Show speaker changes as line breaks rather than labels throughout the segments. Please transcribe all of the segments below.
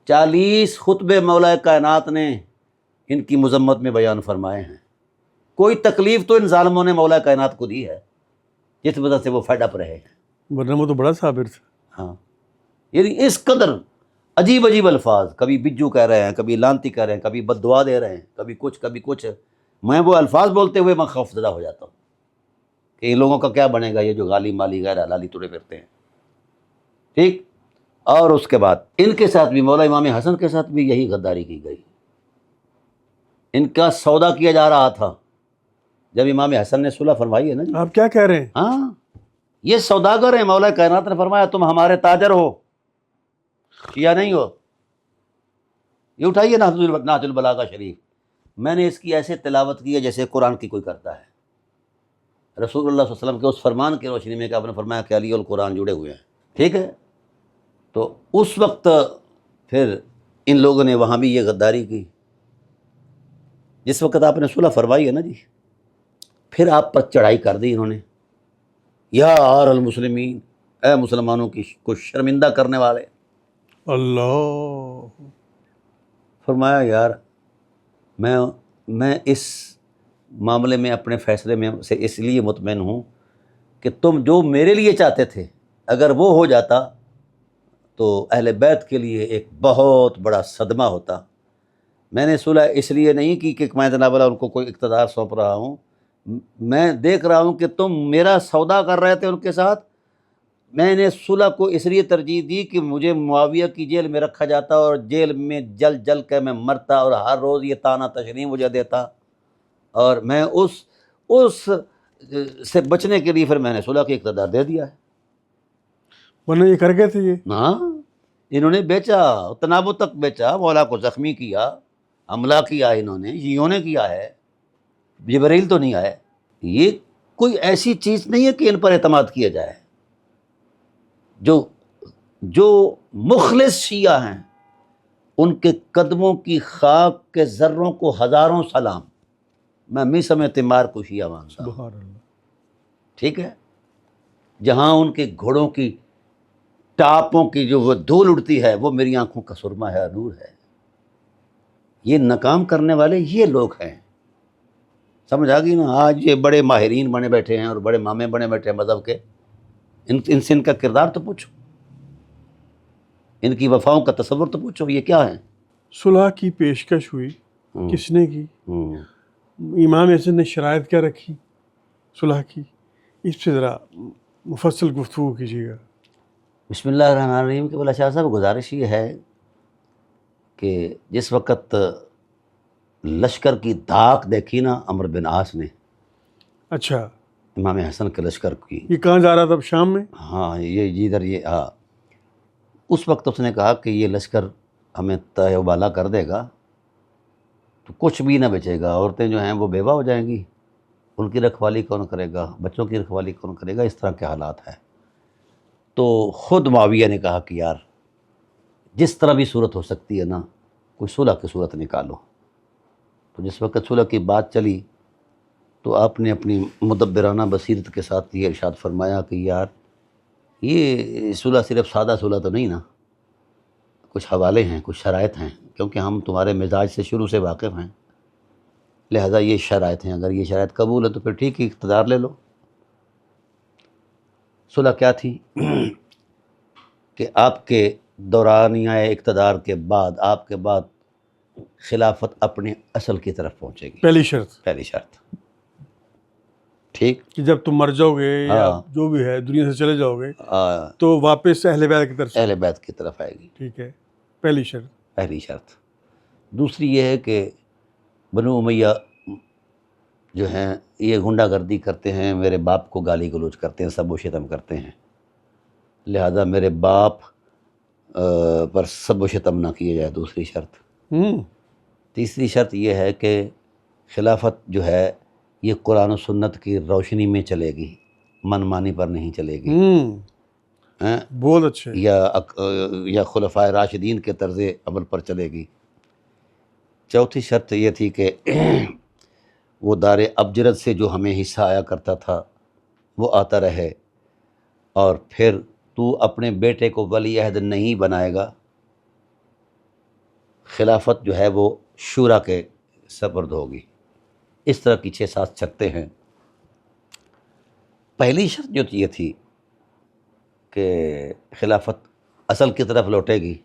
40 خطبے مولا کائنات نے ان کی مذمت میں بیان فرمائے ہیں۔ کوئی تکلیف تو ان ظالموں نے مولا کائنات کو دی ہے جس وجہ سے وہ فیڈ اپ رہے ہیں،
ورنہ وہ تو بڑا صابر تھا۔
ہاں، یعنی اس قدر عجیب عجیب الفاظ، کبھی بجو کہہ رہے ہیں، کبھی لانتی کہہ رہے ہیں، کبھی بد دعا دے رہے ہیں، کبھی کچھ۔ میں وہ الفاظ بولتے ہوئے میں خوفزدہ ہو جاتا ہوں کہ ان لوگوں کا کیا بنے گا، یہ جو غالی مالی غیر حلالی تڑے پھرتے ہیں، ٹھیک۔ اور اس کے بعد ان کے ساتھ بھی، مولا امام حسن کے ساتھ بھی یہی غداری کی گئی۔ ان کا سودا کیا جا رہا تھا جب امام حسن نے صلح فرمائی ہے نا جی۔
آپ کیا کہہ رہے ہیں؟
ہاں، یہ سوداگر ہیں، مولا کائنات نے فرمایا تم ہمارے تاجر ہو، شیعہ نہیں ہو۔ یہ اٹھائیے نہج البلاغہ شریف، میں نے اس کی ایسے تلاوت کی ہے جیسے قرآن کی کوئی کرتا ہے، رسول اللہ صلی اللہ علیہ وسلم کے اس فرمان کی روشنی میں کہ آپ نے فرمایا کہ علی اور قرآن جڑے ہوئے ہیں، ٹھیک ہے۔ تو اس وقت پھر ان لوگوں نے وہاں بھی یہ غداری کی۔ جس وقت آپ نے صلح فرمائی ہے نا جی، پھر آپ پر چڑھائی کر دی انہوں نے، یا آر المسلمین، اے مسلمانوں کی کو شرمندہ کرنے والے۔
اللہ،
فرمایا یار میں اس معاملے میں اپنے فیصلے میں سے اس لیے مطمئن ہوں کہ تم جو میرے لیے چاہتے تھے اگر وہ ہو جاتا تو اہل بیت کے لیے ایک بہت بڑا صدمہ ہوتا۔ میں نے صلح اس لیے نہیں کی کہ میں جناب اللہ ان کو کوئی اقتدار سونپ رہا ہوں، میں دیکھ رہا ہوں کہ تم میرا سودا کر رہے تھے ان کے ساتھ، میں نے صلح کو اس لیے ترجیح دی کہ مجھے معاویہ کی جیل میں رکھا جاتا اور جیل میں جل جل کے میں مرتا اور ہر روز یہ طعنہ تشنیع مجھے دیتا، اور میں اس سے بچنے کے لیے پھر میں نے صلح کی اقتدار دے دیا ہے۔
ورنہ یہ کر گئے تھے یہ۔
ہاں، انہوں نے بیچا، تنابو تک بیچا، مولا کو زخمی کیا، حملہ کیا انہوں نے، شیعوں نے کیا ہے، جبرائیل تو نہیں آئے۔ یہ کوئی ایسی چیز نہیں ہے کہ ان پر اعتماد کیا جائے۔ جو مخلص شیعہ ہیں ان کے قدموں کی خاک کے ذروں کو ہزاروں سلام، میں می سمیت مار کو شیعہ مانتا ہوں،
سبحان اللہ۔
ٹھیک ہے۔ جہاں ان کے گھوڑوں کی ٹاپوں کی جو وہ دھول اڑتی ہے وہ میری آنکھوں کا سرما ہے، نور ہے۔ یہ ناکام کرنے والے یہ لوگ ہیں، سمجھ آ گئی نا۔ آج یہ بڑے ماہرین بنے بیٹھے ہیں اور بڑے مامے بنے بیٹھے ہیں مذہب کے، ان سے ان کا کردار تو پوچھو، ان کی وفاؤں کا تصور تو پوچھو، یہ کیا ہے۔
صلح کی پیشکش ہوئی، کس نے کی؟ امام حسن نے شرائط کیا رکھی صلح کی؟ اس پہ ذرا مفصل گفتگو کیجیے گا۔
بسم اللہ الرحمن الرحیم۔ کہ بلا شاہ صاحب گزارش یہ ہے کہ جس وقت لشکر کی دھاک دیکھی نا عمرو بن عاص نے،
اچھا،
امام حسن کے لشکر کی،
یہ کہاں جا رہا تھا اب؟ شام میں؟
ہاں یہ ادھر یہ، ہاں، اس وقت اس نے کہا کہ یہ لشکر ہمیں تہ و بالا کر دے گا تو کچھ بھی نہ بچے گا، عورتیں جو ہیں وہ بیوہ ہو جائیں گی، ان کی رکھوالی کون کرے گا، بچوں کی رکھوالی کون کرے گا، اس طرح کے حالات ہیں۔ تو خود معاویہ نے کہا کہ یار جس طرح بھی صورت ہو سکتی ہے نا، کوئی صلح کی صورت نکالو۔ تو جس وقت صلح کی بات چلی تو آپ نے اپنی مدبرانہ بصیرت کے ساتھ یہ ارشاد فرمایا کہ یار یہ صلح صرف سادہ صلح تو نہیں نا، کچھ حوالے ہیں، کچھ شرائط ہیں، کیونکہ ہم تمہارے مزاج سے شروع سے واقف ہیں، لہذا یہ شرائط ہیں، اگر یہ شرائط قبول ہے تو پھر ٹھیک ہے، اقتدار لے لو۔ صلح کیا تھی کہ آپ کے دورانیہ اقتدار کے بعد، آپ کے بعد خلافت اپنے اصل کی طرف پہنچے گی،
پہلی شرط
پہلی شرط، ٹھیک۔
کہ جب تم مر جاؤ گے یا جو بھی ہے دنیا سے چلے جاؤ گے تو واپس اہل بیت کی طرف سے،
اہل بیت کی طرف آئے گی،
ٹھیک ہے، پہلی شرط۔
پہلی شرط۔ دوسری یہ ہے کہ بنو امیہ جو ہیں یہ غنڈہ گردی کرتے ہیں، میرے باپ کو گالی گلوچ کرتے ہیں، سب و شتم کرتے ہیں، لہذا میرے باپ پر سب و شتم نہ کیے جائے، دوسری شرط۔ تیسری شرط یہ ہے کہ خلافت جو ہے یہ قرآن و سنت کی روشنی میں چلے گی، من مانی پر نہیں چلے گی،
بہت اچھے،
یا خلفائے راشدین کے طرز عمل پر چلے گی۔ چوتھی شرط یہ تھی کہ وہ دار ابجرت سے جو ہمیں حصہ آیا کرتا تھا وہ آتا رہے، اور پھر تو اپنے بیٹے کو ولی عہد نہیں بنائے گا خلافت جو ہے وہ شورا کے سپرد ہوگی. اس طرح کی 6-7 شرطیں ہیں. پہلی شرط جو یہ تھی کہ خلافت اصل کی طرف لوٹے گی،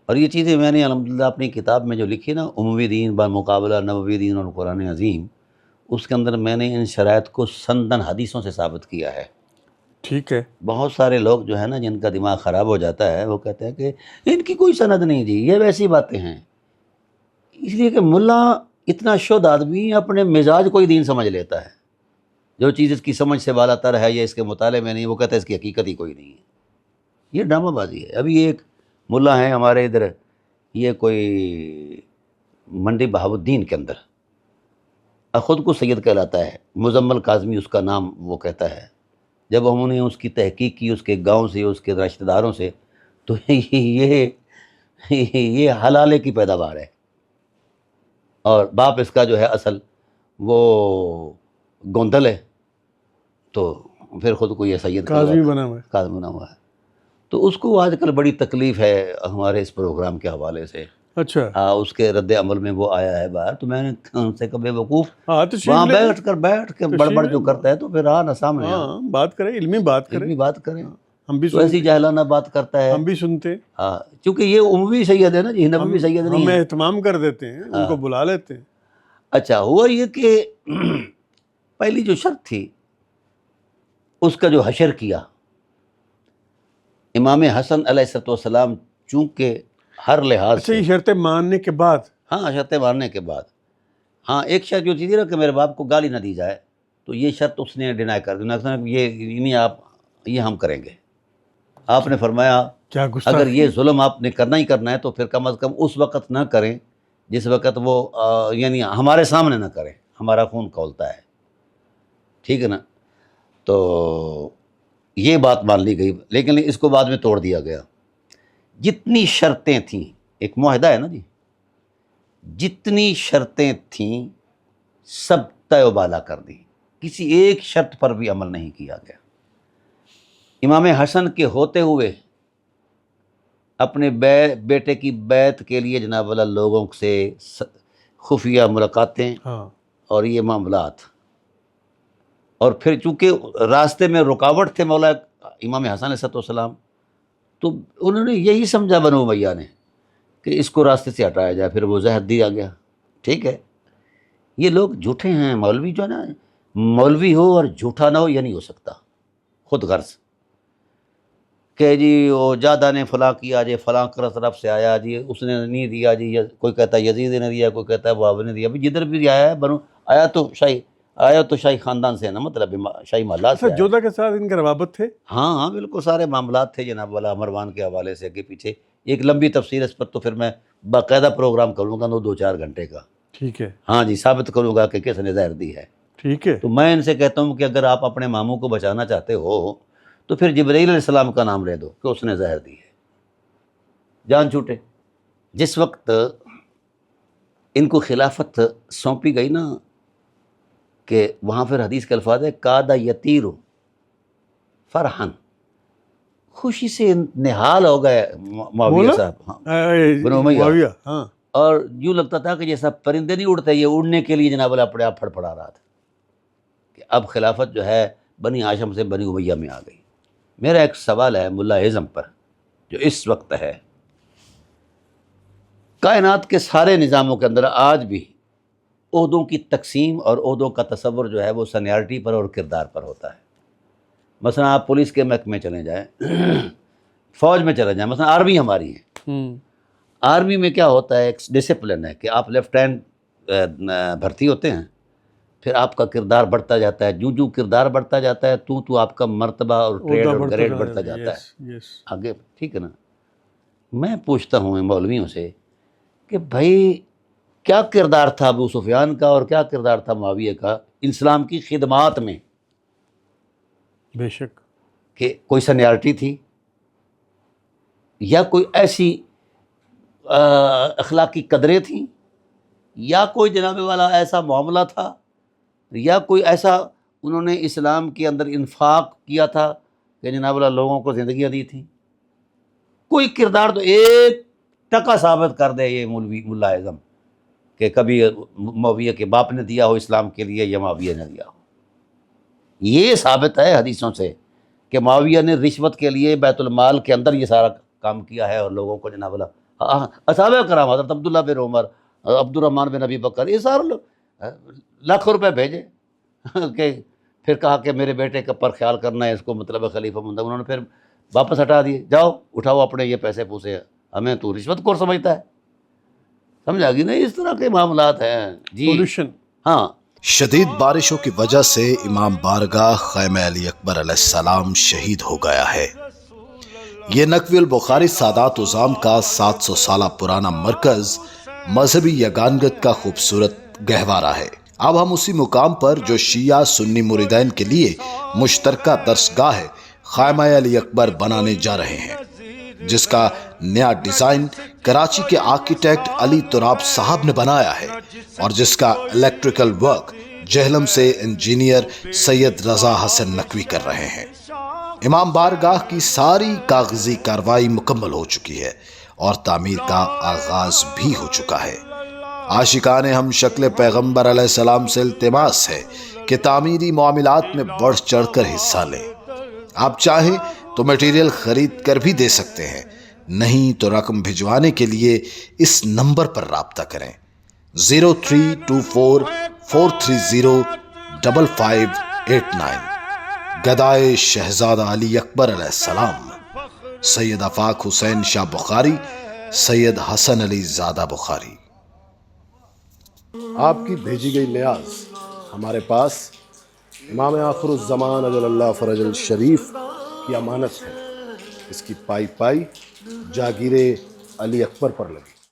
اور یہ چیزیں میں نے الحمدللہ اپنی کتاب میں جو لکھی نا اموی دین بمقابلہ نبوی دین اور قرآن عظیم، اس کے اندر میں نے ان شرائط کو سندن حدیثوں سے ثابت کیا ہے.
ٹھیک ہے.
بہت سارے لوگ جو ہے نا جن کا دماغ خراب ہو جاتا ہے وہ کہتے ہیں کہ ان کی کوئی سند نہیں جی، یہ ویسی باتیں ہیں. اس لیے کہ ملا اتنا شدھ آدمی اپنے مزاج کو ہی دین سمجھ لیتا ہے. جو چیز اس کی سمجھ سے بالا تر ہے یا اس کے مطالعے میں نہیں، وہ کہتا ہے اس کی حقیقت ہی کوئی نہیں ہے. یہ ڈرامہ بازی ہے. ابھی ایک ملا ہیں ہمارے ادھر، یہ کوئی منڈی بہاؤالدین کے اندر خود کو سید کہلاتا ہے، مزمل کاظمی اس کا نام وہ کہتا ہے. جب ہم نے اس کی تحقیق کی اس کے گاؤں سے، اس کے رشتہ داروں سے، تو یہ حلالے کی پیداوار ہے، اور باپ اس کا جو ہے اصل وہ گوندل ہے، تو پھر خود کو یہ سید
کاظمی بنا ہوا ہے.
کاظم بنا ہوا ہے. تو اس کو آج کل بڑی تکلیف ہے ہمارے اس پروگرام کے حوالے سے.
اچھا.
اس کے رد عمل میں وہ آیا ہے باہر، تو میں نے ان سے کہا بے وقوف،
ہاں تشریف
وہاں
لے
بیٹھ کے بڑبڑ جو کرتا ہے تو پھر نا سامنے
ہاں بات کریں، علمی بات کریں،
علمی بات کریں.
ہم بھی
تو ایسی جاہلانہ بات کرتا ہے.
ہم بھی سنتے ہیں.
ہاں چونکہ یہ عموی سید ہے نا جی، نبوی سید نہیں
ہم
ہے.
اہتمام کر دیتے ہیں، ان کو بلا لیتے ہیں.
اچھا ہوا یہ کہ پہلی جو شرط تھی اس کا جو حشر کیا امام حسن علیہ السلام، چونکہ ہر لحاظ
اچھا
سے،
یہ شرطیں ماننے کے بعد،
ہاں شرطیں مارنے کے بعد، ہاں ایک شرط جو تھی نا کہ میرے باپ کو گالی نہ دی جائے، تو یہ شرط اس نے ڈینائی کر دی. یہ نہیں، آپ یہ ہم کریں گے. آپ نے فرمایا
کیا گستاخی.
اگر یہ ظلم آپ نے کرنا ہی کرنا ہے تو پھر کم از کم اس وقت نہ کریں جس وقت وہ یعنی ہمارے سامنے نہ کریں، ہمارا خون کھولتا ہے. ٹھیک ہے نا. تو یہ بات مان لی گئی، لیکن اس کو بعد میں توڑ دیا گیا. جتنی شرطیں تھیں، ایک معاہدہ ہے نا جی، جتنی شرطیں تھیں سب طے و بالا کر دی، کسی ایک شرط پر بھی عمل نہیں کیا گیا. امام حسن کے ہوتے ہوئے اپنے بیٹے کی بیعت کے لیے جناب والا لوگوں سے خفیہ ملاقاتیں اور یہ معاملات، اور پھر چونکہ راستے میں رکاوٹ تھے مولا امام حسن علیہ السلام، تو انہوں نے یہی سمجھا بنو امیہ نے کہ اس کو راستے سے ہٹایا جائے، پھر وہ زہر دیا گیا. ٹھیک ہے. یہ لوگ جھوٹے ہیں. مولوی جو ہے نا، مولوی ہو اور جھوٹا نہ ہو یہ نہیں ہو سکتا. خود غرض کہ جی وہ جادہ نے فلاں کیا جی، فلاں طرف سے آیا جی، اس نے نہیں دیا جی، کوئی کہتا ہے یزید نے دیا، کوئی کہتا ہے معاویہ نے دیا. ابھی جدھر بھی آیا ہے بنو آیا تو شاہی خاندان سے ہے نا، مطلب شاہی محلات سے.
جودھا کے ساتھ ان کے روابط تھے.
ہاں بالکل سارے معاملات تھے جناب والا مروان کے حوالے سے. کہ پیچھے ایک لمبی تفصیل اس پر تو پھر میں باقاعدہ پروگرام کروں گا 2-4 گھنٹے کا.
ٹھیک ہے.
ہاں جی، ثابت کروں گا کہ کس نے زہر دی ہے.
ٹھیک ہے.
تو میں ان سے کہتا ہوں کہ اگر آپ اپنے ماموں کو بچانا چاہتے ہو تو پھر جبرائیل علیہ السلام کا نام لے دو کہ اس نے زہر دی ہے. جان چھوٹے. جس وقت ان کو خلافت سونپی گئی نا، کہ وہاں پھر حدیث کے الفاظ ہے کادا یتیرو فرحن، خوشی سے نہال ہو گئے معاویہ صاحب، بنو امیہ،
ہاں،
اور یوں لگتا تھا کہ جیسا پرندے نہیں اڑتے، یہ اڑنے کے لیے جناب اللہ اپنے آپ پھڑپڑا رہا تھا کہ اب خلافت جو ہے بنی ہاشم سے بنی امیہ میں آ گئی. میرا ایک سوال ہے ملا اعظم پر جو اس وقت ہے. کائنات کے سارے نظاموں کے اندر آج بھی عہدوں کی تقسیم اور عہدوں کا تصور جو ہے وہ سینیارٹی پر اور کردار پر ہوتا ہے. مثلا آپ پولیس کے محکمے چلے جائیں، فوج میں چلے جائیں، مثلا آرمی ہماری ہے، آرمی میں کیا ہوتا ہے، ایک ڈسپلن ہے کہ آپ لیفٹ ہینڈ بھرتی ہوتے ہیں، پھر آپ کا کردار بڑھتا جاتا ہے. جو کردار بڑھتا جاتا ہے تو آپ کا مرتبہ اور ٹریڈ اور گریڈ بڑھتا جاتا ہے آگے. ٹھیک ہے نا. میں پوچھتا ہوں ان مولویوں سے کہ بھائی کیا کردار تھا ابو سفیان کا اور کیا کردار تھا معاویہ کا اسلام کی خدمات میں؟
بے شک.
کہ کوئی سینیارٹی تھی یا کوئی ایسی اخلاقی قدریں تھیں یا کوئی جناب والا ایسا معاملہ تھا یا کوئی ایسا انہوں نے اسلام کے اندر انفاق کیا تھا کہ جناب والا لوگوں کو زندگیاں دی تھیں؟ کوئی کردار تو ایک ٹکا ثابت کر دے یہ مولوی ملا اعظم کہ کبھی معاویہ کے باپ نے دیا ہو اسلام کے لیے یا معاویہ نے دیا ہو. یہ ثابت ہے حدیثوں سے کہ معاویہ نے رشوت کے لیے بیت المال کے اندر یہ سارا کام کیا ہے اور لوگوں کو جناب اللہ اصحابہ کرام حضرت عبداللہ بن عمر، عبد الرحمن بن ابی بکر، یہ سارے لوگ لاکھ روپے بھیجے کہ پھر کہا کہ میرے بیٹے کا پر خیال کرنا ہے، اس کو مطلب خلیفہ منتخب، انہوں نے پھر واپس ہٹا دیے، جاؤ اٹھاؤ اپنے یہ پیسے پوسے، ہمیں تو رشوت خور سمجھتا ہے. سمجھا گی نہیں؟ اس طرح کے معاملات ہیں جی.
سولوشن.
ہاں.
شدید بارشوں کی وجہ سے امام بارگاہ خیمہ علی اکبر علیہ السلام شہید ہو گیا ہے. یہ نقوی البخاری سادات عظام کا 700 سالہ پرانا مرکز مذہبی یگانگت کا خوبصورت گہوارہ ہے. اب ہم اسی مقام پر جو شیعہ سنی مریدین کے لیے مشترکہ درسگاہ ہے خیمہ علی اکبر بنانے جا رہے ہیں، جس کا نیا ڈیزائن کراچی کے آرکیٹیکٹ علی تراب صاحب نے بنایا ہے اور جس کا الیکٹریکل ورک جہلم سے انجینئر سید رضا حسن نقوی کر رہے ہیں. امام بارگاہ کی ساری کاغذی کارروائی مکمل ہو چکی ہے اور تعمیر کا آغاز بھی ہو چکا ہے. عاشقان ہم شکل پیغمبر علیہ السلام سے التماس ہے کہ تعمیری معاملات میں بڑھ چڑھ کر حصہ لیں. آپ چاہیں تو میٹیریل خرید کر بھی دے سکتے ہیں، نہیں تو رقم بھجوانے کے لیے اس نمبر پر رابطہ کریں 0324 430 5589. گدائے شہزادہ علی اکبر علیہ السلام سید آفاق حسین شاہ بخاری، سید حسن علی زادہ بخاری.
آپ کی بھیجی گئی نیاز ہمارے پاس امام آخر الزمان اجل اللہ فرج الشریف کی امانت ہے. اس کی پائی جاگیر علی اکبر پر لگی.